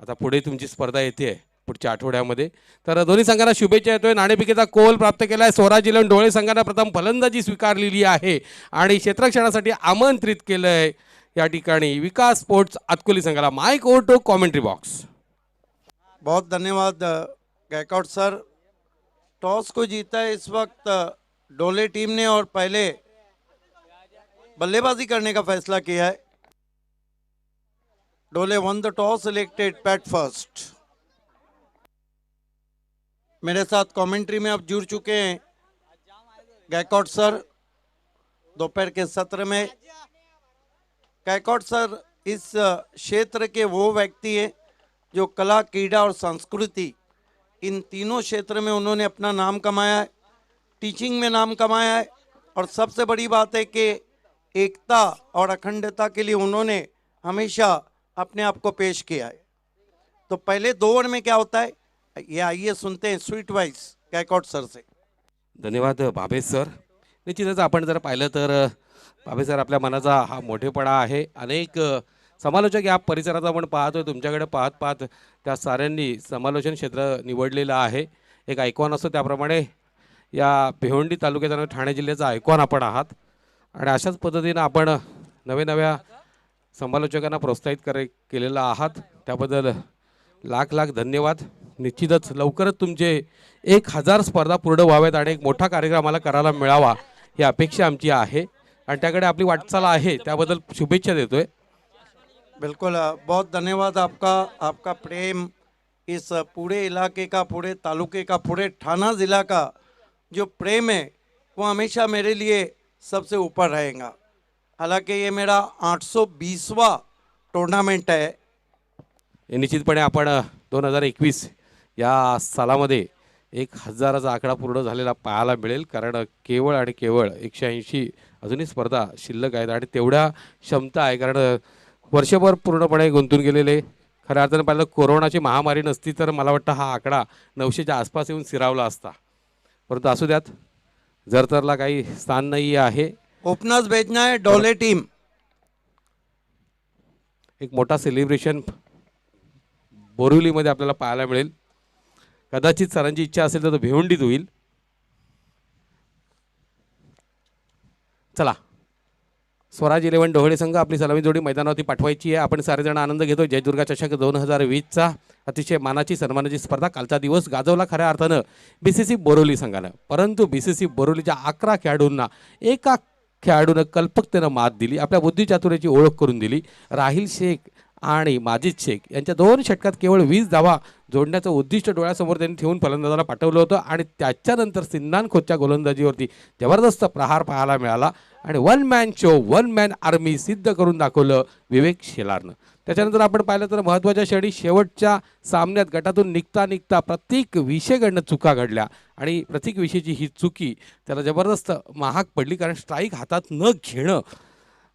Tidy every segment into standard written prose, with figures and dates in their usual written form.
आता पुढे तुमची स्पर्धा येते पुढच्या आठवड्यामध्ये, तर दोन्ही संघांना शुभेच्छा येतोय. नाणेफेकीचा कोल प्राप्त केलाय. स्वराज इलेव्हन ढोळे संघानं प्रथम फलंदाजी स्वीकारलेली आहे आणि क्षेत्ररक्षणासाठी आमंत्रित केलंय या ठिकाणी विकास स्पोर्ट्स अतकोली संघाला. Mike over to commentary box. बहुत धन्यवाद गैकवाड सर। टॉस को जीता है इस वक्त डोले टीम ने और पहले बल्लेबाजी करने का फैसला किया है। डोले one the toss, selected bat first. मेरे साथ कमेंट्री में अब जुड़ चुके हैं गैकवाड सर दोपहर के सत्र में। गैकवाड सर इस क्षेत्र के वो व्यक्ति हैं जो कला, क्रीड़ा और संस्कृति इन तीनों क्षेत्र में उन्होंने अपना नाम कमाया है। टीचिंग में नाम कमाया है और सबसे बड़ी बात है कि एकता और अखंडता के लिए उन्होंने हमेशा अपने आप को पेश किया है। तो पहले 2 ओवर में क्या होता है ये आइए सुनते हैं स्वीट वाइस गैकवाड सर से। धन्यवाद भाभे सर. निश्चितच आपण जर पाहिलं तर भाभे सर आपल्या मनाचा हा मोठेपणा आहे. अनेक समालोचक या परिसरात आपण पाहतोय. तुमच्याकडे पाहत पाहत त्या साऱ्यांनी समालोचन क्षेत्र निवडलेलं आहे. एक आयकॉन असतो त्याप्रमाणे या भिवंडी तालुक्याचा ठाणे जिल्ह्याचा आयकॉन आपण आहात आणि अशाच पद्धतीनं आपण नव्या समालोचकांना प्रोत्साहित केलेलं आहात. त्याबद्दल लाख लाख धन्यवाद. निश्चितच लवकरच तुमचे 1000 स्पर्धा पूर्ण व्हाव्यात आणि एक मोठा कार्यक्रम आम्हाला करायला मिळावा ही अपेक्षा आमची आहे आणि त्याकडे आपली वाटचाल आहे. त्याबद्दल शुभेच्छा देतोय. बिल्कुल बहुत धन्यवाद आपका। आपका प्रेम इस पूरे इलाके का, पूरे तालुके का, पूरे ठाना ज़िला का जो प्रेम है वो हमेशा मेरे लिए सबसे ऊपर रहेगा। हालांकि ये मेरा 820वां टूर्नामेंट है। निश्चितपणे आपण 2021 या सालामध्ये 1000चा आकडा पूर्ण झालेला पाहायला मिळेल. कारण केवळ आणि केवळ 180 अजूनही स्पर्धा शिल्लक आहेत आणि तेवढ्या क्षमता आहे. कारण वर्षभर पूर्णपणे गुंतून गेलेले. खऱ्या अर्थानं पाहिलं कोरोनाची महामारी नसती तर मला वाटतं हा आकडा 900च्या आसपास येऊन स्थिरावला असता. परंतु असू द्यात, जरतरला काही स्थान नाही आहे. ओपनर्स भेजना है डोले टीम। एक मोठा सेलिब्रेशन बोरिवलीमध्ये आपल्याला पाहायला मिळेल. कदाचित सरांची इच्छा असेल तर तो भिवंडीत होईल. चला, स्वराज इलेव्हन ढोळे संघ आपली सलामी जोडी मैदानावरती पाठवायची आहे. आपण सारेजण आनंद घेतो. जयदुर्गा चषक 2020चा अतिशय मानाची सन्मानाची स्पर्धा कालचा दिवस गाजवला खऱ्या अर्थानं BCC बोरिवली संघानं. परंतु BCC बोरिवलीच्या 11 खेळाडूंना एका खेळाडूनं कल्पकतेनं मात दिली. आपल्या बुद्धिचातुर्याची ओळख करून दिली. राहिल शेख आणि माजिद शेख यांच्या 2 षटकात केवळ 20 धावा जोडण्याचं उद्दिष्ट डोळ्यासमोर त्यांनी ठेवून फलंदाजाला पाठवलं होतं आणि त्याच्यानंतर सिन्नान खोतच्या गोलंदाजीवरती जबरदस्त प्रहार पाहायला मिळाला आणि one man show, one man army सिद्ध करून दाखवलं विवेक शेलारनं. त्याच्यानंतर आपण पाहिलं तर महत्त्वाच्या क्षणी शेवटच्या सामन्यात गटातून निघता प्रत्येक विषयकडनं चुका घडल्या आणि प्रत्येक विषयीची ही चुकी त्याला जबरदस्त महाग पडली. कारण स्ट्राईक हातात न घेणं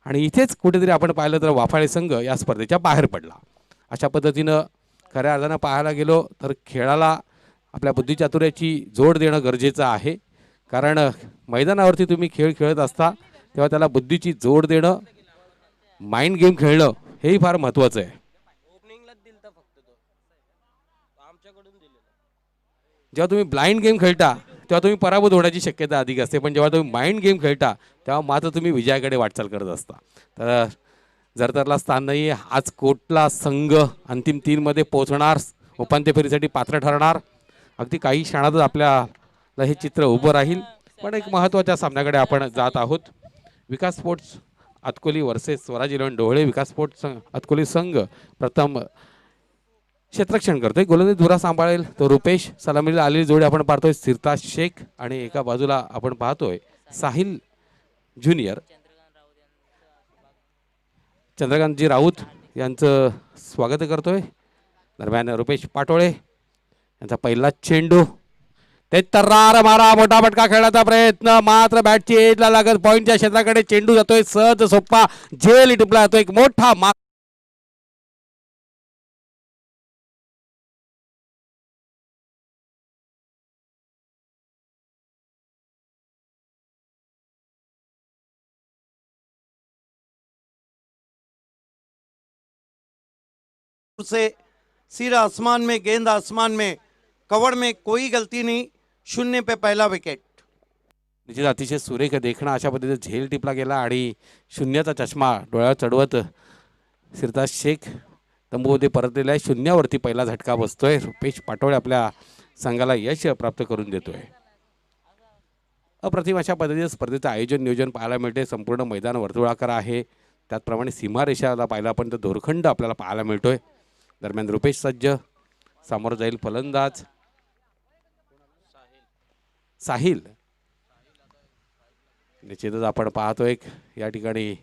आणि इथेच कुठेतरी आपण पाहिलं तर वाफाळे संघ या स्पर्धेच्या बाहेर पडला. अशा पद्धतीनं खऱ्या अर्थानं पाहायला गेलो तर खेळाला आपल्या बुद्धिचातुर्याची जोड देणं गरजेचं आहे. कारण मैदानावरती तुम्ही खेळ खेळत असता तेव्हा त्याला बुद्धीची जोड देणं, माइंड गेम खेळणं हेही फार महत्त्वाचं आहे. जेव्हा तुम्ही ब्लाइंड गेम खेळता तेव्हा तुम्ही पराभूत होण्याची शक्यता अधिक असते. पण जेव्हा तुम्ही माइंड गेम खेळता तेव्हा मात्र तुम्ही विजयाकडे वाटचाल करत असता. तर जरतरला स्थान नाही. आज कोटला संघ अंतिम 3 मध्ये पोहोचणार, उपांत्य फेरीसाठी पात्र ठरणार. अगदी काही क्षणातच आपल्याला हे चित्र उभं राहील. पण एक महत्त्वाच्या सामन्याकडे आपण जात आहोत. विकास sports अतकोली versus Swaraj eleven Dhole. विकास स्पोर्ट्स अतकोली संघ प्रथम क्षेत्ररक्षण करतोय. गोलंदाजी धुरा सांभाळेल तो रुपेश. सलामीला आलेली जोडी आपण पाहतोय सिरताज शेख आणि एका बाजूला आपण पाहतोय साहिल ज्युनियर. चंद्रकांतजी राऊत यांचं स्वागत करतोय. दरम्यान रुपेश पाटोळे यांचा पहिला चेंडू, ते तर्रार मारा, मोठा फटका खेळण्याचा प्रयत्न, मात्र बॅटची एजला लागत पॉईंटच्या क्षेत्राकडे चेंडू जातोय. सहज सोप्पा झेल टिपला जातो. एक मोठा से सिर आसमान में, गेंद आसमान में, कवर में, कोई गलती नहीं, 0 पे पहला विकेट। निश्चित अतिशय सुरेख देखणं अशा पद्धतीने झेल टिपला गेला आणि शून्याचा चष्मा डोळ्यावर चढवत सिरताज शेख तंबूमध्ये परतलेला आहे. शून्यावरती पहिला झटका बसतोय. रुपेश पाटोळे आपल्या संघाला यश प्राप्त करून देतोय. अप्रतिम अशा पद्धतीने स्पर्धेचं आयोजन नियोजन पाहायला मिळते. संपूर्ण मैदान वर्तुळाकार आहे. त्याचप्रमाणे सीमारेषाला पाहिला आपण तर दोरखंड आपल्याला पाहायला मिळतोय. दरम्यान रुपेश सज्ज, समोर जाईल फलंदाज साहिल. निश्चितच आपण पाहतोय या ठिकाणी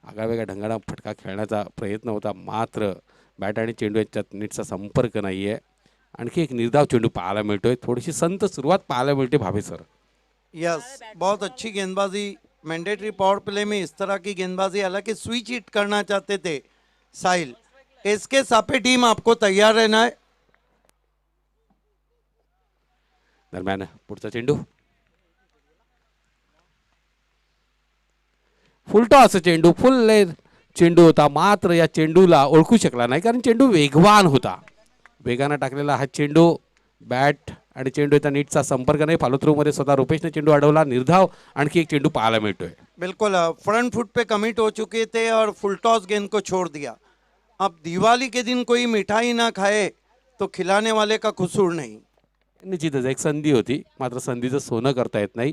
आगळावेगळा ढंगाणा फटका खेळण्याचा प्रयत्न होता, मात्र बॅट आणि चेंडू यांच्यात नीटचा संपर्क नाही आहे. आणखी एक निर्धाव चेंडू पाहायला मिळतोय. थोडीशी संत सुरुवात पाहायला मिळते भावे सर. यस, बहुत अच्छी गेंदबाजी मैंडेटरी पावर प्ले में, इस तरह की गेंदबाजी, हालांकि स्विच हिट करना चाहते थे साहिल। इसके सापे टीम आपको तैयार रहना है। दरम्यान पुढचा चेंडू फुलटॉस चेंडू, फुल लेन चेंडू होता, मात्र या चेंडूला ओळखू शकला नाही कारण चेंडू वेगवान होता. वेगानं टाकलेला हा चेंडू, बॅट आणि चेंडू याचा नीटचा संपर्क नाही. फॉलो थ्रू मध्ये स्वतः रुपेशने चेंडू अडवला. निर्धाव आणखी एक चेंडू पाहायला मिळतोय. बिल्कुल, फ्रंट फुट पे कमिट हो चुके थे और फुल टॉस गेंद को छोड़ दिया। अब दिवाली के दिन कोई मिठाई ना खाए तो खिलाने वाले का कसूर नहीं। निश्चितच एक संधी होती, मात्र संधीचं सोनं करता येत नाही.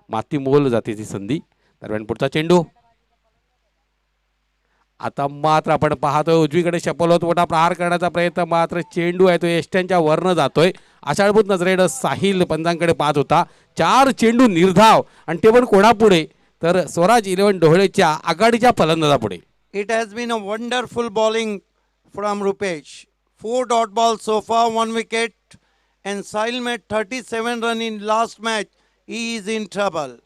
माती मोल जाते ती संधी. दरम्यान पुढचा चेंडू आता मात्र आपण पाहतोय उजवीकडे शपलोत मोठा प्रहार करण्याचा प्रयत्न, मात्र चेंडू आहे तो एष्ट्यांच्या वरनं जातोय. आषाढभूत नजरेनं साहिल पंजांकडे पाहत होता. 4 चेंडू निर्धाव आणि ते पण कोणापुढे तर स्वराज 11 ढोळेच्या आघाडीच्या फलंदाजापुढे. It has been a wonderful bowling from Rupesh. 4 dot balls so far, 1 wicket, and Sahil made 37 run in last match. He is in trouble.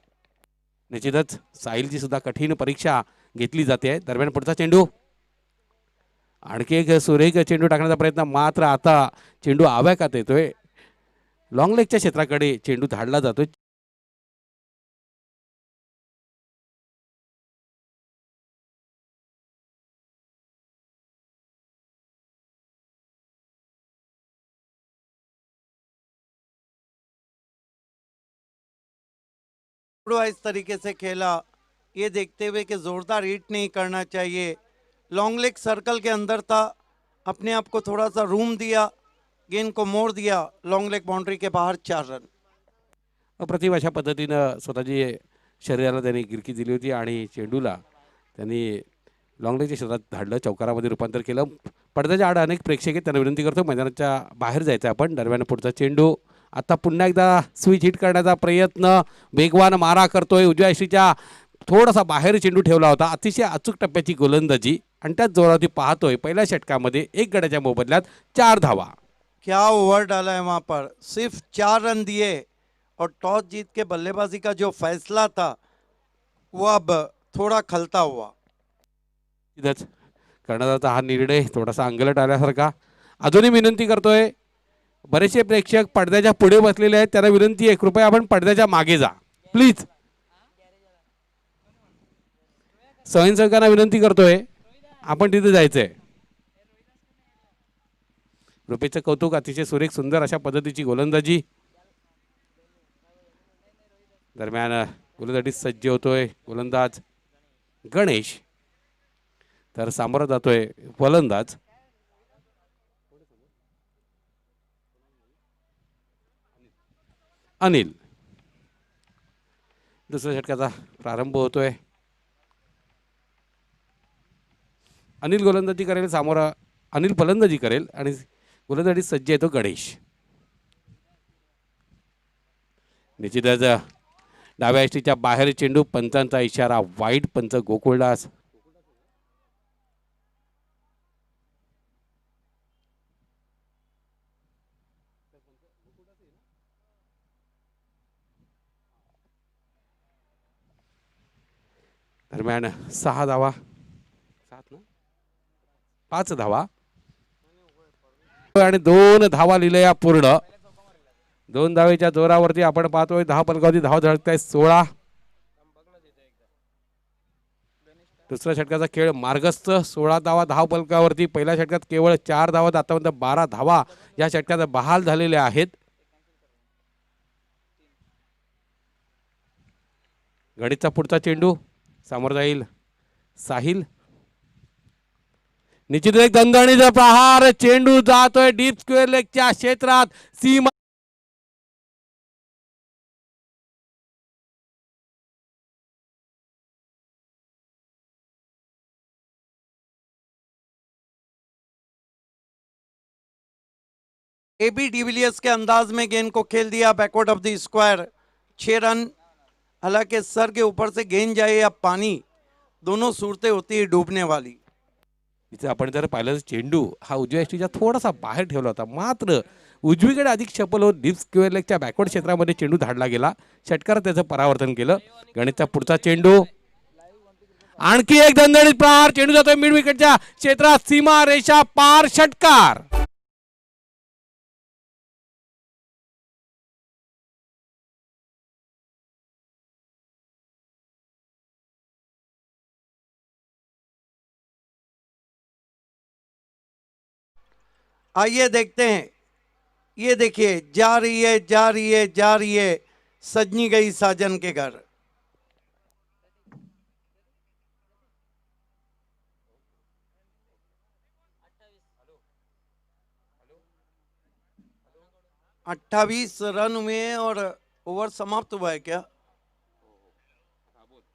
निश्चितच साहिलची सुद्धा कठीण परीक्षा घेतली जाते. दरम्यान पुढचा चेंडू, आणखी एक सुरेख चेंडू टाकण्याचा प्रयत्न, मात्र आता चेंडू आव्याकात येतोय. लॉंग लेगच्या क्षेत्राकडे चेंडू धाडला जातोय. इस तरीके से खेला, ये देखते हुए कि जोरदार हिट नहीं करना चाहिए। लॉन्ग लेग सर्कल के अंदर था, अपने आप को थोड़ा सा रूम दिया, गेंद को मोड़ दिया, लॉन्ग लेग बाउंड्री के बाहर 4 रन। अप्रतिम अशा पद्धतीनं स्वतःची शरीराला त्यांनी गिरकी दिली होती आणि चेंडूला त्यांनी लॉंग लेगच्या क्षेत्रात धाडलं, चौकारामध्ये रूपांतर केलं. पडद्याच्या आड अनेक प्रेक्षक आहेत, त्यांना विनंती करतो मैदानाच्या बाहेर जायचं आपण. दरम्यान पुढचा चेंडू आता पुन्हा एकदा स्विच हिट करण्याचा प्रयत्न, वेगवान मारा करतोय. उजव्या यष्टीच्या थोडासा बाहेर चेंडू ठेवला होता. अतिशय अचूक टप्प्याची गोलंदाजी आणि त्याच जोरावरती पाहतोय पहिल्या षटकामध्ये 1 गड्याच्या मोबदल्यात 4 धावा. क्या ओवर डाला है वहां पर, सिर्फ 4 रन दिए और टॉस जीत के बल्लेबाजी का जो फैसला था वो अब थोड़ा खलता हुआ। इथंच कर्णधाराचा हा निर्णय थोडासा अंगलट आल्यासारखा. अजूनही विनंती करतोय, बरेचसे प्रेक्षक पडद्याच्या पुढे बसलेले आहेत, त्यांना विनंती आहे कृपया आपण पडद्याच्या मागे जा प्लीज. स्वयंसेवकांना विनंती करतोय आपण तिथे जायचंय. रुपेशचं कौतुक, अतिशय सुरेख सुंदर अशा पद्धतीची गोलंदाजी. दरम्यान गोलंदाजी सज्ज होतोय गोलंदाज गणेश, तर सामोरं जातोय फलंदाज अनिल. दुसऱ्या षटकाचा प्रारंभ होतोय. अनिल गोलंदाजी करेल, सामोरा अनिल फलंदाजी करेल आणि गोलंदाजी सज्ज आहे तो गणेश. निश्चितच डाव्या यष्टीच्या बाहेर चेंडू, पंचांचा इशारा, वाईट पंच गोकुळदास. दरम्यान 6 धावा, 5 धावा आणि 2 धावा लिहिल्या पूर्ण. 2 धावेच्या जोरावरती आपण पाहतोय 10 फलकावरती धाव धडकताय 16. दुसऱ्या षटकाचा खेळ मार्गस्थ. 16 धावा धावफलकावरती. पहिल्या षटकात केवळ 4 धावा, आतापर्यंत 12 धावा या षटकात बहाल झालेल्या आहेत. गणितचा पुढचा चेंडू समोर जाईल साहिल. निश्चित एक दणदणीचा प्रहार. चेंडू जातोय डीप स्क्वेअर लेगच्या क्षेत्रात. सीमा एबी डिविलियर्स के अंदाज में गेंद को खेल दिया backward of the square. 6 run. हालांकि सर के ऊपर से गेंद जाए या पानी, दोनों सूरतें होती है डूबने वाली. इथे आपण जर पाहिलं चेंडू हा उजव्या यष्टीच्या थोडासा बाहेर ठेवला होता, मात्र उजवीकडे अधिक चपल होत डीप स्क्वेअर लेगच्या बॅकवर्ड क्षेत्रामध्ये चेंडू धाडला गेला. षटकार त्याचं परावर्तन केलं. गणितचा पुढचा चेंडू. आणखी एक दणदणीत प्रहार. चेंडू जातोय मिड विकेटच्या क्षेत्रात. सीमा रेषा पार. षटकार. आइए देखते हैं. ये देखिए, जा रही है जा रही है जा रही है सजनी गई साजन के घर. अट्ठाईस रन हुए हैं और ओवर समाप्त हुआ है क्या?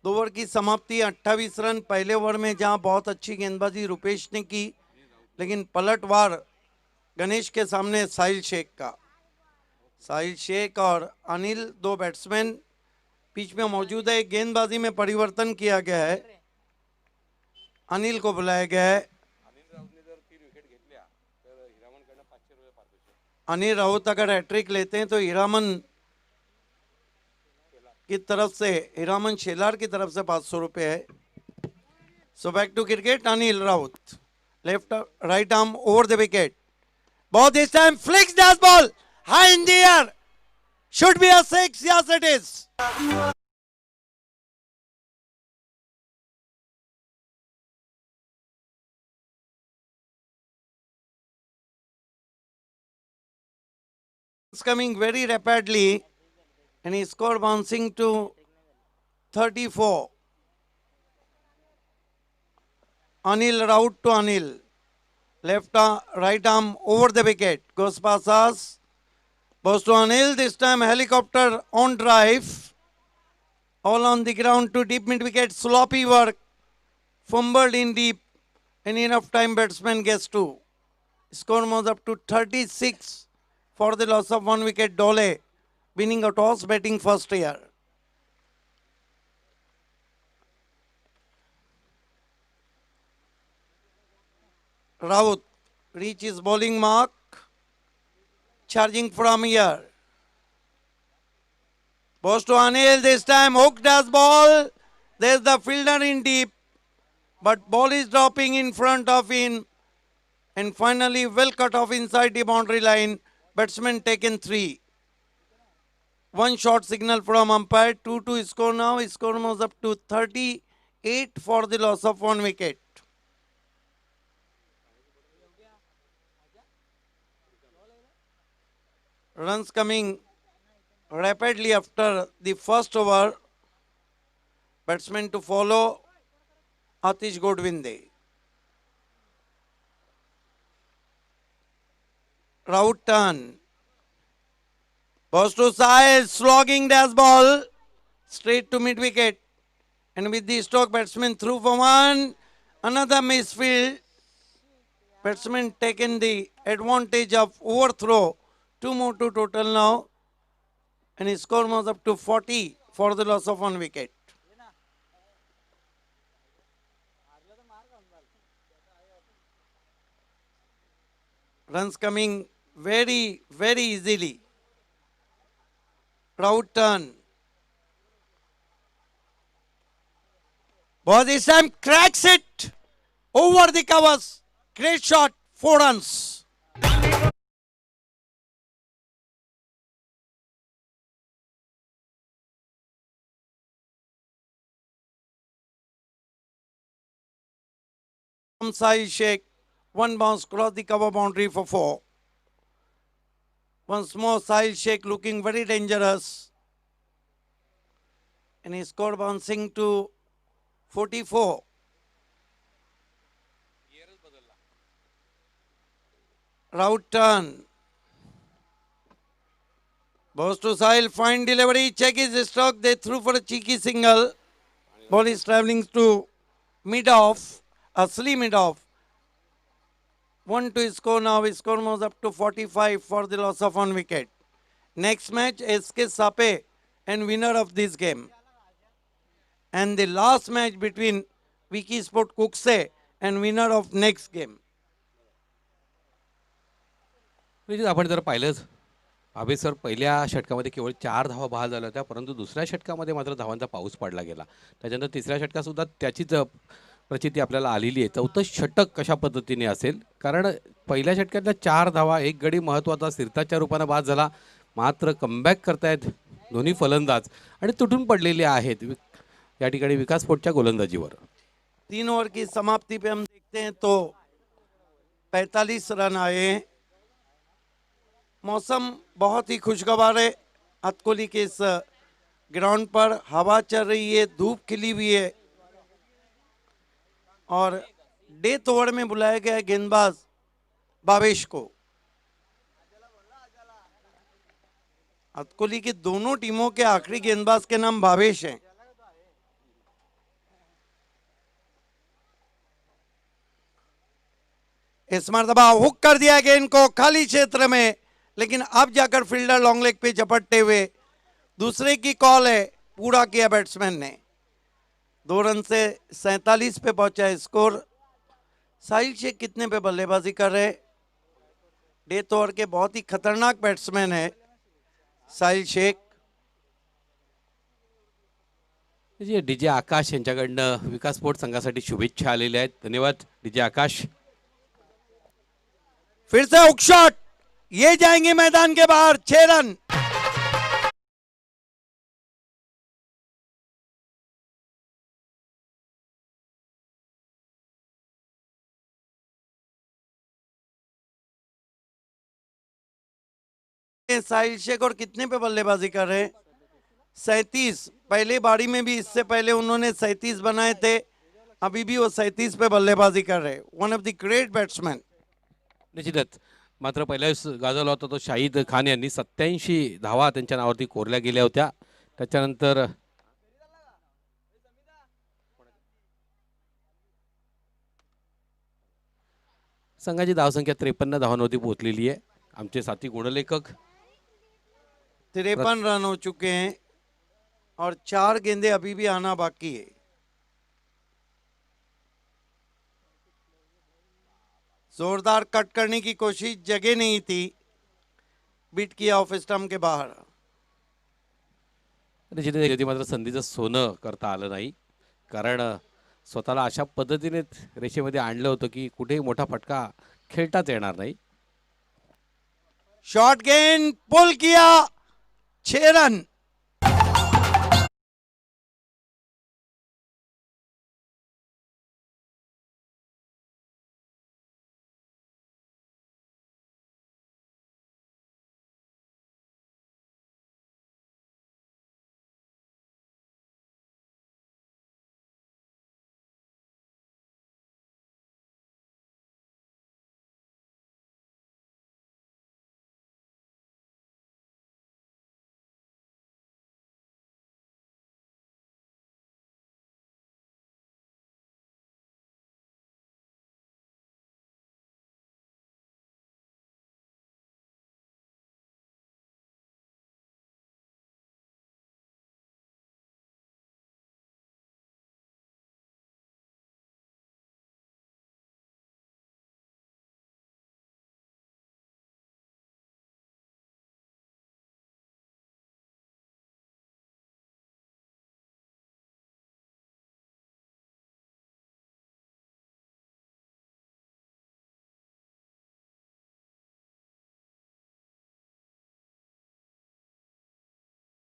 2 ओवर की समाप्ति. 28 रन पहले ओवर में, जहां बहुत अच्छी गेंदबाजी रुपेश ने की, लेकिन पलटवार गणेश के सामने साहिल शेख का. साहिल शेख और अनिल, 2 बैट्समैन पिच में मौजूद है. गेंदबाजी में परिवर्तन किया गया है. अनिल को बुलाया गया है. अनिल राउत अगर हैट्रिक लेते हैं तो हीरामन की तरफ से, हीरामन शेलार की तरफ से 500 रुपए है. So back to cricket. Anil Raut, left right arm over the wicket. Ball this time flicks that ball high in the air. Should be a 6. Yes, it is. It's coming very rapidly, and he scored bouncing to 34. Anil Raut to Anil. Left arm, right arm over the wicket. Goes passes. Goes to Anil. This time helicopter on drive. All on the ground to deep mid wicket. Sloppy work. Fumbled in deep. And enough time batsman gets 2. Score moves up to 36 for the loss of 1 wicket. Dole winning a toss, batting first here. Raut reaches bowling mark, charging from here. Goes to Anil, this time hooked as ball. There's the fielder in deep, but ball is dropping in front of him, and finally well cut off inside the boundary line. Batsman taken 3. 1 short signal from umpire. 2-2 score now. Score moves up to 38 for the loss of 1 wicket. Runs coming rapidly after the first over. Batsman to follow, Atish Godwinde. Raut turn. Goes to Sahil, slogging das ball straight to mid wicket. And with the stroke, batsman through for 1. Another misfield. Batsman taken the advantage of overthrow. 2 more to total now. And his score was up to 40 for the loss of 1 wicket. Runs coming very, very easily. Raut turn. Ball this time cracks it over the covers. Great shot, 4 runs. from Sahil Sheikh. One bounce cross the cover boundary for 4. Once more, Sahil Sheikh looking very dangerous. And he scored bouncing to 44. Route turn. Goes to Sahil, fine delivery, check his stroke. They threw for a cheeky single. Ball is traveling to mid-off, Asli mid-off. 1 to score now. His score moves up to 45 for the loss of 1 wicket. Next match, SK Sape and winner of this game. And the last match between Wiki Sport Kukse and winner of next game. म्हणजे आपण जर पाहिलंच अभि sir पहिल्या षटकामध्ये केवळ 4 धावा बहाल झाल्या होत्या, परंतु दुसऱ्या षटकामध्ये मात्र धावांचा पाऊस पडला गेला. त्याच्यानंतर तिसऱ्या षटकातसुद्धा त्याचीच प्रचिती आपल्याला आलेली आहे. चौथं षटक कशा पद्धतीने असेल, कारण पहिल्या षटकातल्या 4 धावा, एक गडी महत्त्वाचा सिरताजच्या रूपानं बाद झाला. मात्र कमबॅक करतायत दोन्ही फलंदाज आणि तुटून पडलेले आहेत या ठिकाणी विकास स्पोर्टच्या गोलंदाजीवर. 3 ओवर की समाप्ति पे हम देखते हैं तो 45 रन आए. मौसम बहुत ही खुशगवार है. अतकोली के इस ग्राउंड पर हवा चल रही है, धूप खिली हुई है और डेथ ओवर में बुलाया गया है गेंदबाज भावेश को. अतकोली की दोनों टीमों के आखिरी गेंदबाज के नाम भावेश हैं. इस मरतबा हुक कर दिया गेंद को खाली क्षेत्र में, लेकिन अब जाकर फील्डर लॉन्ग लेग पे झपटते हुए दूसरे की कॉल है, पूरा किया बैट्समैन ने. 2 रन से 47 पे पहुंचा है स्कोर. साहिल शेख कितने पे बल्लेबाजी कर रहे? डेथ ओवर के बहुत ही खतरनाक बैट्समैन है साहिल शेख. डीजे आकाश यांच्याकडनं विकास स्पोर्ट संघासाठी शुभेच्छा आलेल्या आहेत. धन्यवाद डीजे आकाश. फिर से हुक शॉट, ये जाएंगे मैदान के बाहर. 6 रन. साहिल शेख और कितने पे बल्लेबाजी कर रहे हैं? 37. पहले बारी में भी इससे पहले उन्होंने 37 बनाए थे. अभी भी वो 37 पे बल्लेबाजी कर रहे हैं. One of the great batsman. निश्चितच. मात्र पहिल्याच गाजवला होता तो शाहिद खान यांनी 87 धावा त्यांच्या नावावरती कोरल्या गेल्या होत्या. त्याच्यानंतर संघाची धावसंख्या 53 धावांवरती पोहोचलेली आहे. आमचे साथी गुणलेखक 53 रन हो चुके हैं और 4 गेंदे अभी भी आना बाकी है. जोरदार कट करने की कोशिश, जगह नहीं थी, बीट किया ऑफ स्टंप के बाहर. निश्चितच मात्र संधीचं सोनं करता आलं नाही, कारण स्वतःला अशा पद्धतीने रेषेमध्ये आणलं होतं की कुठेही मोठा फटका खेळताच येणार नाही. शॉर्ट गेंद पुल किया. 6 रन.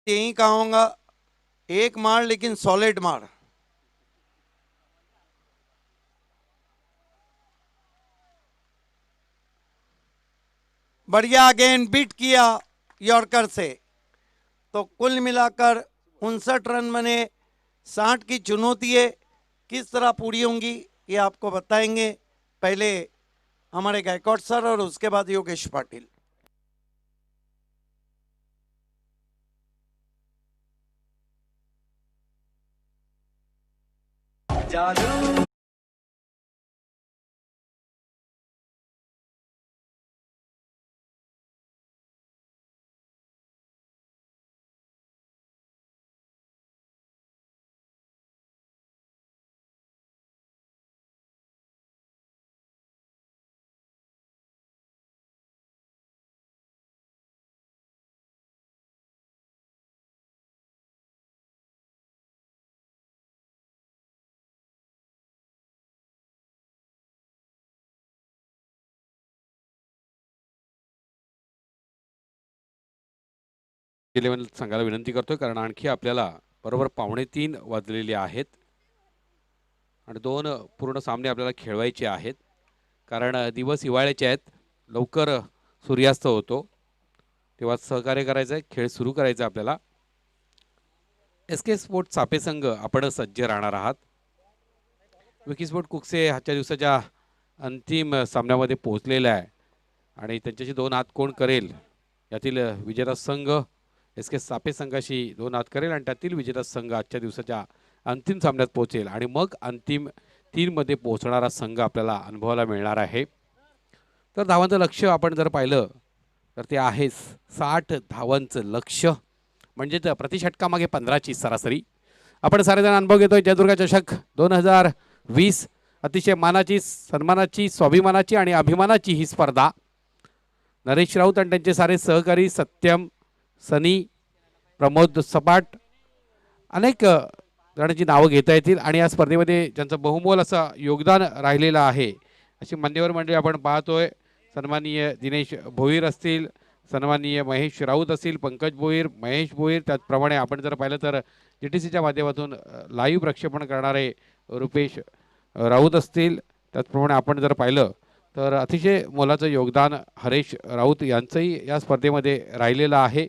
यही कहूंगा, एक मार लेकिन सॉलिड मार. बढ़िया गेंद बीट किया यॉर्कर से। तो कुल मिलाकर 59 रन बने। 60 की चुनौती है, किस तरह पूरी होंगी ये आपको बताएंगे। पहले हमारे गायकवाड सर और उसके बाद योगेश पाटिल। इलेव्हन सांगायला विनंती करतोय, कारण आणखी आपल्याला बरोबर 2:45 वाजलेले आहेत आणि 2 पूर्ण सामने आपल्याला खेळवायचे आहेत, कारण दिवस हिवाळ्याचे आहेत. लवकर सूर्यास्त होतो, तेव्हा सहकार्य करायचं आहे, खेळ सुरू करायचा आपल्याला. SK स्पोर्ट चापे संघ आपण सज्ज राहणार आहात. विकीस्पोर्ट कुकसे आजच्या दिवसाच्या अंतिम सामन्यामध्ये पोहोचलेला आहे आणि त्यांच्याशी 2 हात कोण करेल यातील विजेता संघ SK चापे संघाशी 2 हात करेल आणि त्यातील विजेता संघ आजच्या दिवसाच्या अंतिम सामन्यात पोहोचेल आणि मग अंतिम 3 मध्ये पोहोचणारा संघ आपल्याला अनुभवायला मिळणार आहे. तर धावांचं लक्ष्य आपण जर पाहिलं तर ते आहे 60 धावांचं लक्ष्य, म्हणजे प्रति षटकामागे 15ची सरासरी. आपण सारेजण अनुभव घेतोय जयदुर्गा चषक 2020. अतिशय मानाची, सन्मानाची, स्वाभिमानाची आणि अभिमानाची ही स्पर्धा. नरेश राऊत आणि त्यांचे सारे सहकारी सत्यम, सनी, प्रमोद सपाट अनेक जणांची नावं घेता येतील आणि या स्पर्धेमध्ये ज्यांचं बहुमोल असं योगदान राहिलेलं आहे अशी मान्यवर मंडळी आपण पाहतोय. सन्माननीय दिनेश भोईर असतील, सन्माननीय महेश राऊत असतील, पंकज भोईर, महेश भोईर. त्याचप्रमाणे आपण जर पाहिलं तर GTCच्या माध्यमातून लाईव्ह प्रक्षेपण करणारे रुपेश राऊत असतील. त्याचप्रमाणे आपण जर पाहिलं तर अतिशय मोलाचं योगदान हरेश राऊत यांचंही या स्पर्धेमध्ये राहिलेलं आहे.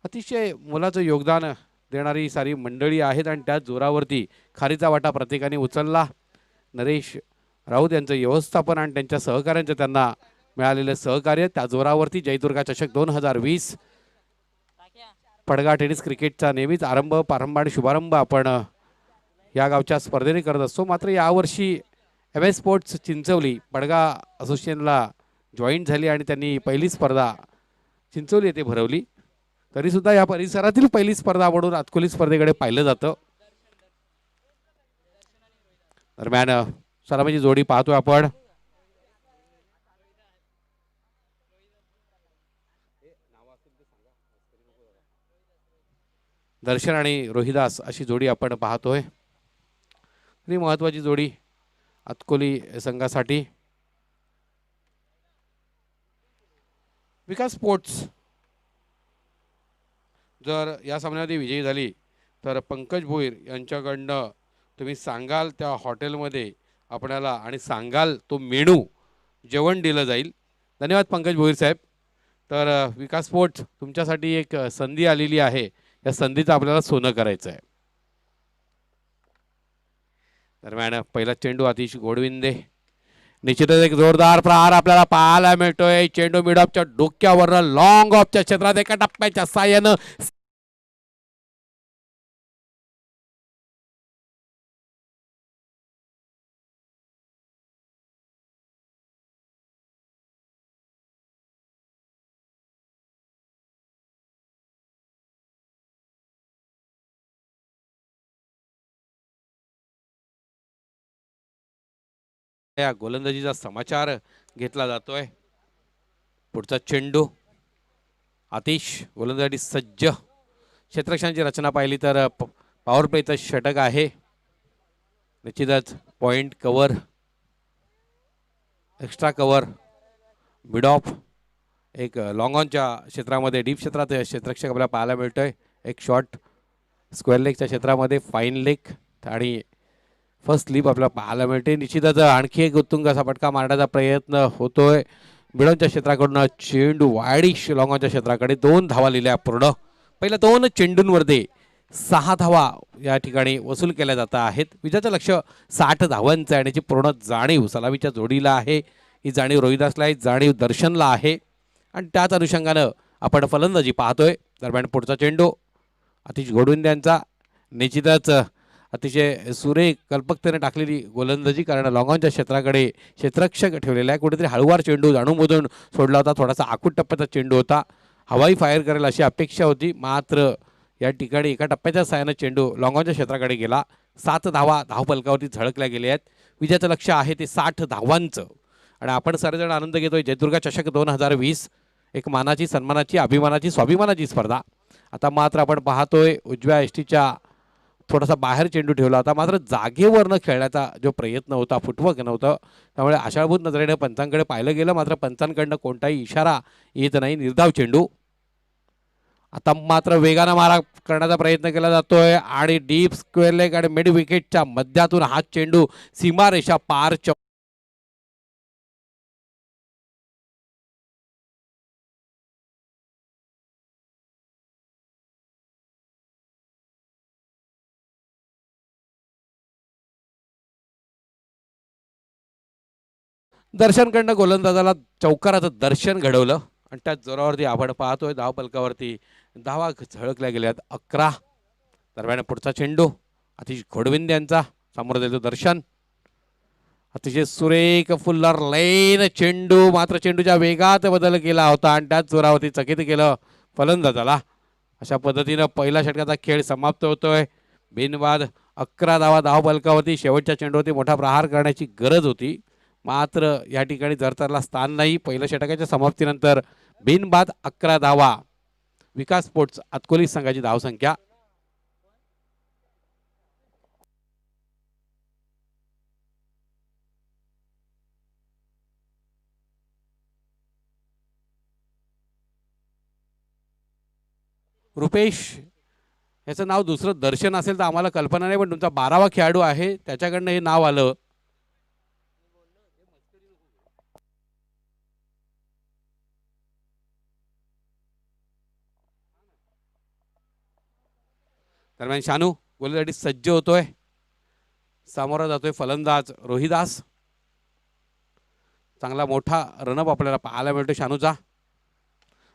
अतिशय मोलाचं योगदान देणारी सारी मंडळी आहेत आणि त्या जोरावरती खारीचा वाटा प्रत्येकाने उचलला. नरेश राऊत यांचं व्यवस्थापन आणि त्यांच्या सहकाऱ्यांचं त्यांना मिळालेलं सहकार्य, त्या जोरावरती जयदुर्गा चषक 2020 पडगा टेनिस क्रिकेटचा नेहमीच प्रारंभ आणि शुभारंभ आपण या गावच्या स्पर्धेने करत असतो. मात्र यावर्षी MS स्पोर्ट्स चिंचवली पडगा असोसिएशनला जॉईन झाली आणि त्यांनी पहिली स्पर्धा चिंचवली येथे भरवली. तरीसुद्धा या परिसरातील पहिली स्पर्धा म्हणून अतकोली स्पर्धेकडे पाहिलं जातं. दरम्यान सलामीची जोडी पाहतोय आपण. दर्शन आणि रोहिदास अशी जोडी आपण पाहतोय. ही महत्त्वाची जोडी अतकोली संघासाठी. विकास स्पोर्ट्स जर या सामन्यामध्ये विजयी झाली तर पंकज भोईर यांच्याकडनं तुम्ही सांगाल त्या हॉटेलमध्ये आपल्याला आणि सांगाल तो मेनू जेवण दिलं जाईल. धन्यवाद पंकज भोईर साहेब. तर विकास स्पोर्ट्स तुमच्यासाठी एक संधी आलेली आहे, या संधीचं आपल्याला सोनं करायचं आहे. दरम्यान पहिला चेंडू आतिश गोडविंदे. निश्चितच एक जोरदार प्रहार आपल्याला पाहायला मिळतोय. चेंडू मिड ऑफच्या डोक्यावर लॉंग ऑफच्या क्षेत्रात एका टप्प्याच्या साह्यानं या गोलंदाजीचा समाचार घेतला जातोय. पुढचा चेंडू आतिश गोलंदाजी सज्ज. क्षेत्ररक्षणाची रचना पाहिली तर पॉवर प्लेचं षटक आहे. निश्चितच point cover, extra cover, mid of, एक लॉंग ऑनच्या क्षेत्रामध्ये डीप क्षेत्रात क्षेत्ररक्षक आपल्याला पाहायला मिळतोय. एक शॉट स्क्वेअर लेगच्या क्षेत्रामध्ये फाईन लेग आणि फर्स्ट स्लिप आपल्याला पाहायला मिळते. निश्चितच आणखी एक उत्तुंग असा फटका मारण्याचा प्रयत्न होतोय. बिळोनच्या क्षेत्राकडून चेंडू वायडिश लॉंगॉनच्या क्षेत्राकडे 2 धावा लिहिल्या पूर्ण. पहिल्या 2 चेंडूंमध्ये 6 धावा या ठिकाणी वसूल केल्या जात आहेत. विजयाचं लक्ष 60 धावांचं आहे आणि याची पूर्ण जाणीव सलामीच्या जोडीला आहे. ही जाणीव रोहिदासला आहे, जाणीव दर्शनला आहे आणि त्याच अनुषंगानं आपण फलंदाजी पाहतोय. दरम्यान पुढचा चेंडू अतिश घोडविंदे यांचा निश्चितच अतिशय सुरेख कल्पकतेने टाकलेली गोलंदाजी कारण लॉंगॉनच्या क्षेत्राकडे क्षेत्ररक्षक ठेवलेला आहे. कुठेतरी हळूवार चेंडू जाणूनबुजून सोडला होता. थोडासा आखूट टप्प्याचा चेंडू होता. हवाई फायर करेल अशी अपेक्षा होती, मात्र या ठिकाणी एका टप्प्याच्या साहाय्याने चेंडू लॉंगॉनच्या क्षेत्राकडे गेला. 7 धावा धावफलकावरती झळकल्या गेल्या आहेत. विजयाचं लक्ष आहे ते 60 धावांचं आणि आपण सर्वजण आनंद घेतोय. जयदुर्गा चषक 2020 एक मानाची, सन्मानाची, अभिमानाची, स्वाभिमानाची स्पर्धा. आता मात्र आपण पाहतोय उजव्या एसटीच्या थोडासा बाहेर चेंडू ठेवला होता, मात्र जागेवरनं खेळण्याचा जो प्रयत्न होता फुटवर्क नव्हतं. त्यामुळे आशाभूत नजरेने पंचांकडे पाहिलं गेलं, मात्र पंचांकडनं कोणताही इशारा येत नाही. निर्धाव चेंडू. आता मात्र वेगानं मारा करण्याचा प्रयत्न केला जातोय आणि डीप स्क्वेअर लेग आणि मिड विकेटच्या मध्यातून हा चेंडू सीमारेषा पार दर्शनकडनं गोलंदाजाला चौकाराचं दर्शन घडवलं आणि त्या जोरावरती आपण पाहतोय धावपलकावरती धावा झळकल्या गेल्यात 11. दरम्यान पुढचा चेंडू अतिश घोडविंदे यांचा समोर देतो दर्शन. अतिशय सुरेख फुल्लर लाईन चेंडू, मात्र चेंडूच्या वेगात बदल केला होता आणि त्याच जोरावरती चकित केलं फलंदाजाला. अशा पद्धतीनं पहिल्या षटकाचा खेळ समाप्त होतोय. बिनबाद 11 धावा धावपलकावरती. शेवटच्या चेंडूवरती मोठा प्रहार करण्याची गरज होती, मात्र या ठिकाणी जरतरला स्थान नाही. पहिल्या षटकाच्या समाप्तीनंतर बिनबाद 11 धावा. विकास स्पोर्ट्स अतकोली संघाची धावसंख्या. रुपेश याचं नाव दुसरं दर्शन असेल तर आम्हाला कल्पना नाही, पण तुमचा 12वा खेळाडू आहे त्याच्याकडनं हे नाव आलं. दरम्यान शानू गोलंदाजीसाठी सज्ज होतोय. सामोरा जातोय फलंदाज रोहिदास. चांगला मोठा रनअप आपल्याला पाहायला मिळतो शानूचा.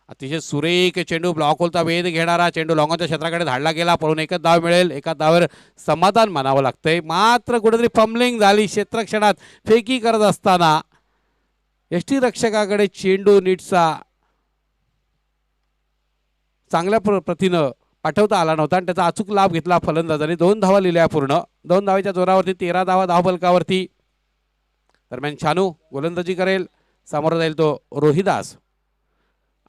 अतिशय सुरेख चेंडू, ब्लॉक होलचा वेध घेणारा चेंडू लॉंगॉनच्या क्षेत्राकडे धाडला गेला. पळून एकच धाव मिळेल. एका धावावर समाधान मानावं लागतंय, मात्र कुठेतरी फंबलिंग झाली क्षेत्रक्षणात. फेकी करत असताना यष्टी रक्षकाकडे चेंडू नीटचा चांगल्या प्रतीनं पाठवता आला नव्हता आणि त्याचा अचूक लाभ घेतला फलंदाजाने. 2 धावा लिहिल्या पूर्ण. 2 धावेच्या जोरावरती 13 धावा धावफलकावरती. दरम्यान शानू गोलंदाजी करेल. समोर जाईल तो रोहिदास.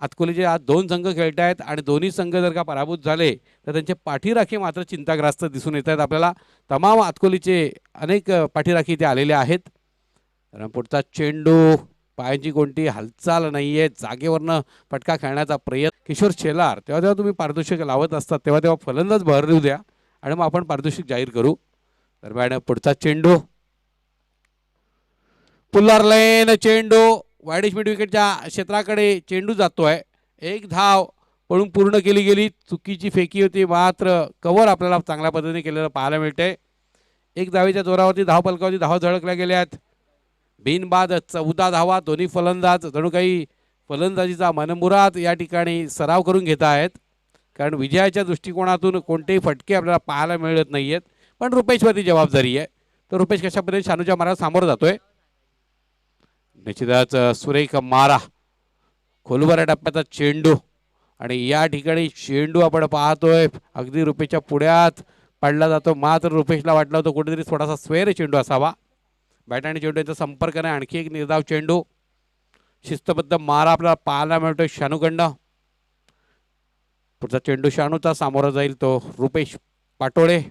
अतकोलीचे आज 2 संघ खेळत आहेत आणि दोन्ही संघ जर का पराभूत झाले तर त्यांचे पाठीराखी मात्र चिंताग्रस्त दिसून येत आहेत आपल्याला. तमाम अतकोलीचे अनेक पाठीराखी इथे आलेले आहेत. पुढचा चेंडू, पायांची कोणती हालचाल नाहीये, जागेवरनं फटका खेळण्याचा प्रयत्न. किशोर शेलार, तेव्हा तेव्हा तुम्ही पारितोषिक लावत असतात तेव्हा तेव्हा फलंदाज बहरू द्या आणि मग आपण पारितोषिक जाहीर करू. दरम्यान पुढचा चेंडू, पुल्लर लाईन चेंडू, वायडिश मिड विकेटच्या क्षेत्राकडे चेंडू जातोय. 1 धाव पळून पूर्ण केली गेली. चुकीची फेकी होती, मात्र कव्हर आपल्याला चांगल्या पद्धतीने केलेलं पाहायला मिळते. 1 धावेच्या जोरावरती धावफलकावरती धावा झळकल्या गेल्यात. बिनबाद 14 धावा. दोन्ही फलंदाज जणू काही फलंदाजीचा मनमुराद या ठिकाणी सराव करून घेत आहेत, कारण विजयाच्या दृष्टिकोनातून कोणतेही फटके आपल्याला पाहायला मिळत नाही आहेत. पण रुपेशवरती जबाबदारी आहे. तर रुपेश कशा पद्धतीने शानूच्या माराला सामोरं जातोय. निश्चितच सुरेख मारा, खोलवर टप्प्याचा चेंडू आणि या ठिकाणी चेंडू आपण पाहतोय अगदी रुपेशच्या पुढ्यात पडला जातो, मात्र रुपेशला वाटलं होतं कुठेतरी थोडासा स्वेर चेंडू असावा. बॅट आणि चेंडूचा संपर्क नाही. आणखी एक निर्धाव चेंडू. शिस्तबद्ध मारा आपल्याला पाहायला मिळतोय शानूकडनं. पुढचा चेंडू शानूचा, सामोरा जाईल तो रुपेश पाटोळे.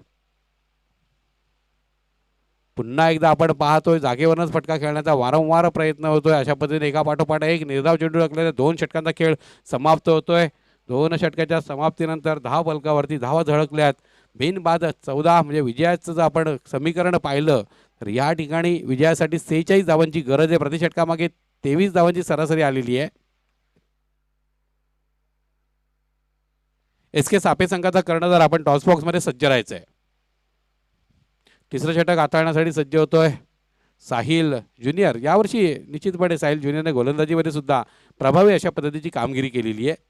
पुन्हा एकदा आपण पाहतोय जागेवरच फटका खेळण्याचा वारंवार प्रयत्न होतोय. अशा पद्धतीने एका पाठोपाठ एक निर्धाव चेंडू टाकलेला 2 षटकांचा खेळ समाप्त होतोय. 2 षटकाच्या समाप्तीनंतर धावफलकावरती धावा झळकल्यात. बिनबाद 14 म्हणजे विजयाचं जर आपण समीकरण पाहिलं तर या ठिकाणी विजयासाठी 46 धावांची गरज आहे. प्रति षटकामागे 23 धावांची सरासरी आलेली आहे. एस के सापे संघाचा कर्णधार आपण टॉस बॉक्समध्ये सज्ज राहायचं आहे. तिसरं षटक हाताळण्यासाठी सज्ज होतोय साहिल ज्युनियर. यावर्षी निश्चितपणे साहिल ज्युनियरने गोलंदाजीमध्ये सुद्धा प्रभावी अशा पद्धतीची कामगिरी केलेली आहे.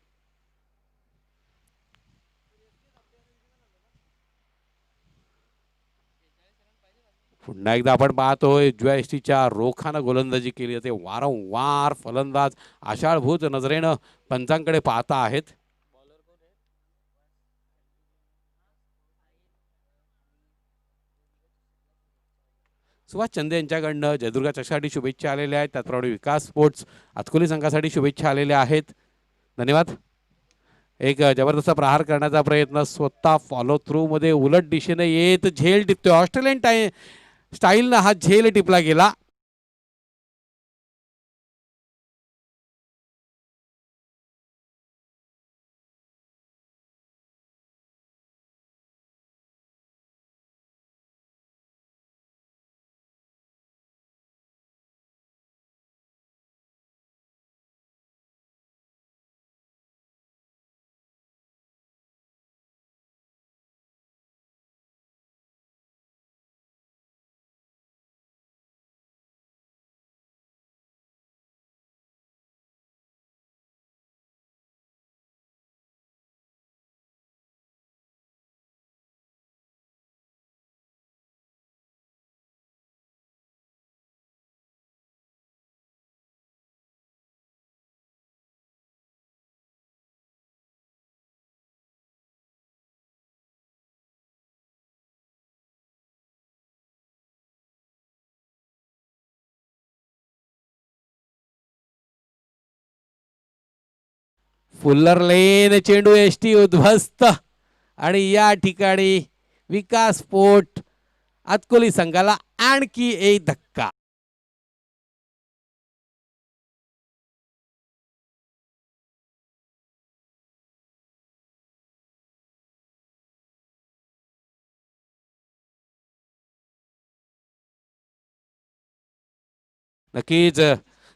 पुन्हा एकदा आपण पाहतोय एसटीच्या रोखानं गोलंदाजी केली जाते. वारंवार फलंदाज आशाळभूत नजरेनं पंचांकडे पाहता आहेत. सुभाष चंदे यांच्याकडनं जयदुर्गा चषकासाठी शुभेच्छा आलेल्या आहेत. त्याचप्रमाणे विकास स्पोर्ट्स अतकोली संघासाठी शुभेच्छा आलेल्या आहेत. धन्यवाद. एक जबरदस्त प्रहार करण्याचा प्रयत्न स्वतः फॉलो थ्रू मध्ये उलट दिशेने येत झेल टिपतोय. ऑस्ट्रेलियन स्टाईलनं हा झेल टिपला गेला. फुल्लर लेन चेंडू एसटी उद्ध्वस्त आणि या ठिकाणी विकास स्पोर्ट अतकोली संघाला आणखी एक धक्का. नक्कीच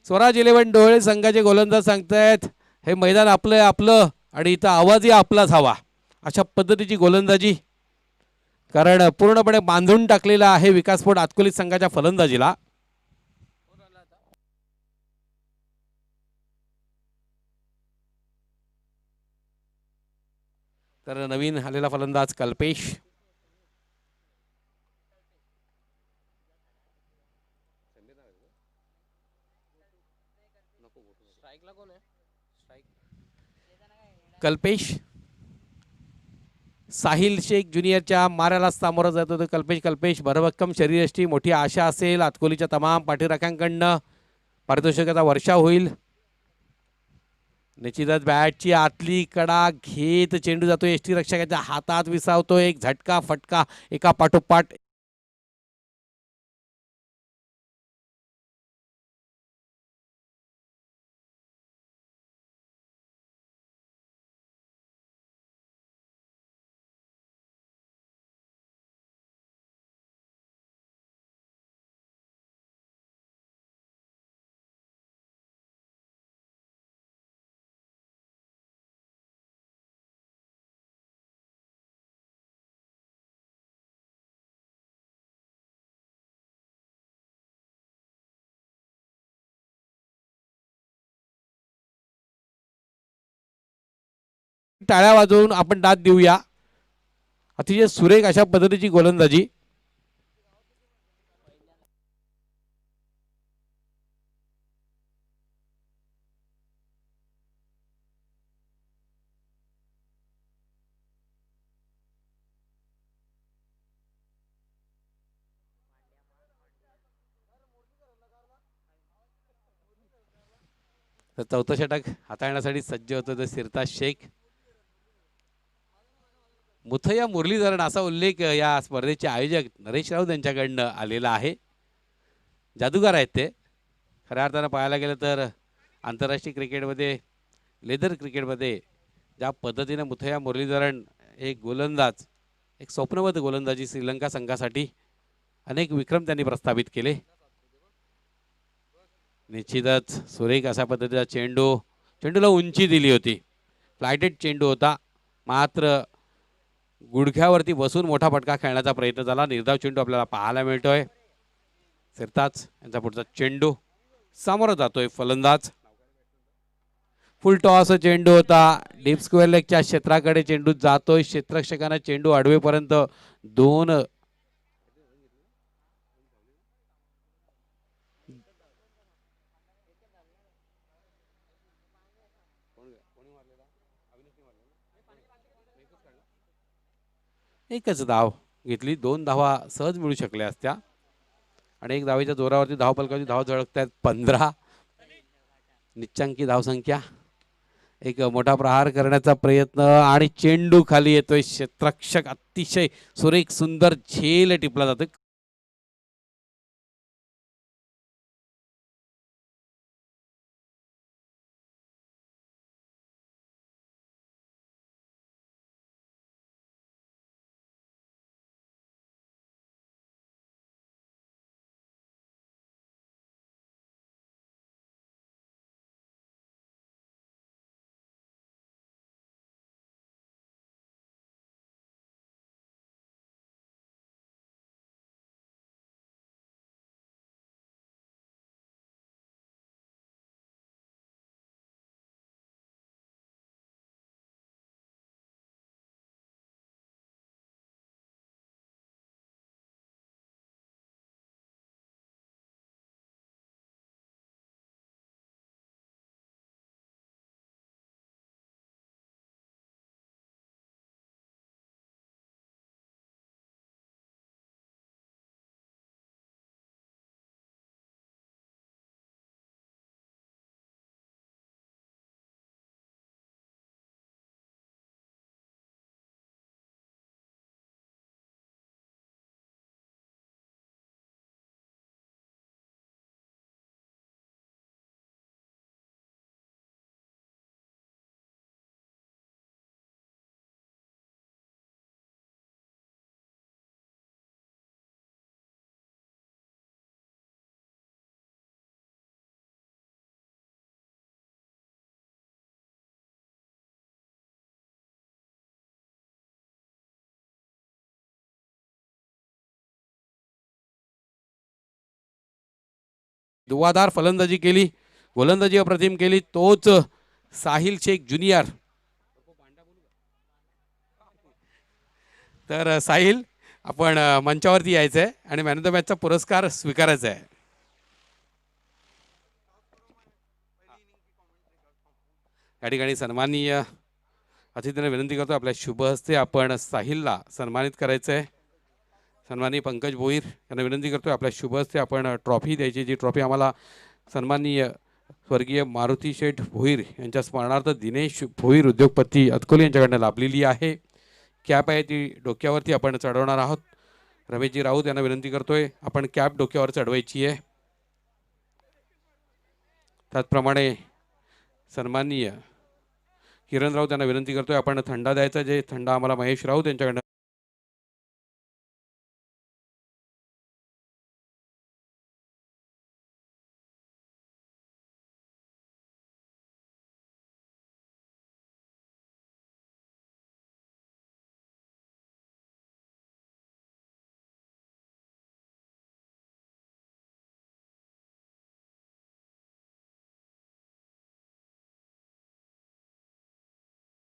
स्वराज 11 डोळे संघाचे गोलंदाज सांगतायत हे मैदान आपलं आहे, आपलं, आणि इथं आवाजही आपलाच हवा अशा पद्धतीची गोलंदाजी. कारण पूर्णपणे बांधून टाकलेला आहे विकास स्पोर्ट अतकोली संघाच्या फलंदाजीला. तर नवीन आलेला फलंदाज कल्पेश. कल्पेश साहिल शेख ज्युनियरच्या माऱ्याला सामोरं जात होतं. कल्पेश भरभक्कम शरीरयष्टी, मोठी आशा असेल अतकोलीच्या तमाम पाठीराख्यांकडनं. पारितोषिकाचा वर्षाव होईल. निश्चितच बॅटची आतली कडा घेत चेंडू जातो एसटी रक्षकाच्या हातात, विसावतो. एक झटका फटका एका पाठोपाठ टाळ्या वाजवून आपण दाद देऊया. अतिशय सुरेख अशा पद्धतीची गोलंदाजी. तर चौथं षटक हाताळण्यासाठी सज्ज होतं ते सिरताज शेख. मुथय्या मुरलीधरन असा उल्लेख या स्पर्धेचे आयोजक नरेश राऊत यांच्याकडनं आलेला आहे. जादूगार आहेत ते खऱ्या अर्थानं पाहायला गेलं तर. आंतरराष्ट्रीय क्रिकेटमध्ये, लेदर क्रिकेटमध्ये ज्या पद्धतीने मुथय्या मुरलीधरन एक गोलंदाज, एक स्वप्नवत गोलंदाजी श्रीलंका संघासाठी अनेक विक्रम त्यांनी प्रस्थापित केले. निश्चितच सुरेख अशा पद्धतीचा चेंडू, चेंडूला उंची दिली होती, फ्लायटेड चेंडू होता, मात्र गुडघ्यावरती बसून मोठा फटका खेळण्याचा प्रयत्न झाला. निर्धाव चेंडू आपल्याला पाहायला मिळतोय. सिरताज यांचा पुढचा चेंडू, समोर जातोय फलंदाज. फुल टॉस चेंडू होता, डीप स्क्वेअर लेगच्या क्षेत्राकडे चेंडू जातोय. क्षेत्ररक्षकांना चेंडू अडवेपर्यंत दोन एकच धाव घेतली, 2 धावा सहज मिळू शकल्या असत्या आणि एक धावेच्या जोरावरती धावफलकाची धाव झळकत आहेत 15. निच्चांकी धावसंख्या. एक मोठा प्रहार करण्याचा प्रयत्न आणि चेंडू खाली येतोय. क्षेत्ररक्षक अतिशय सुरेख सुंदर झेल टिपला जातोय. दुवादार फलंदाजी केली, गोलंदाजी अप्रतिम केली. तोच साहिल शेख ज्युनियर. तर साहिल, आपण मंचावरती यायचं आहे आणि मॅन ऑफ द मॅचचा पुरस्कार स्वीकारायचा आहे. या ठिकाणी सन्माननीय अतिथींना विनंती करतो, आपल्या शुभ हस्ते आपण साहिलला सन्मानित करायचं आहे. सन्माननीय पंकज भोईर यांना विनंती करतो, आपल्या शुभ हस्ते आपण ट्रॉफी द्यायची. जी ट्रॉफी आम्हाला सन्माननीय स्वर्गीय मारुती शेठ भोईर यांच्या स्मरणार्थ दिनेश भोईर उद्योगपती अतकोली यांच्याकडनं लाभलेली आहे. कॅप आहे ती डोक्यावरती आपण चढवणार आहोत. रमेशजी राऊत यांना विनंती करतोय, आपण कॅप डोक्यावर चढवायची आहे. त्याचप्रमाणे सन्माननीय किरण राऊत यांना विनंती करतोय, आपण थंडा द्यायचा. जे थंडा आम्हाला महेश राऊत यांच्याकडनं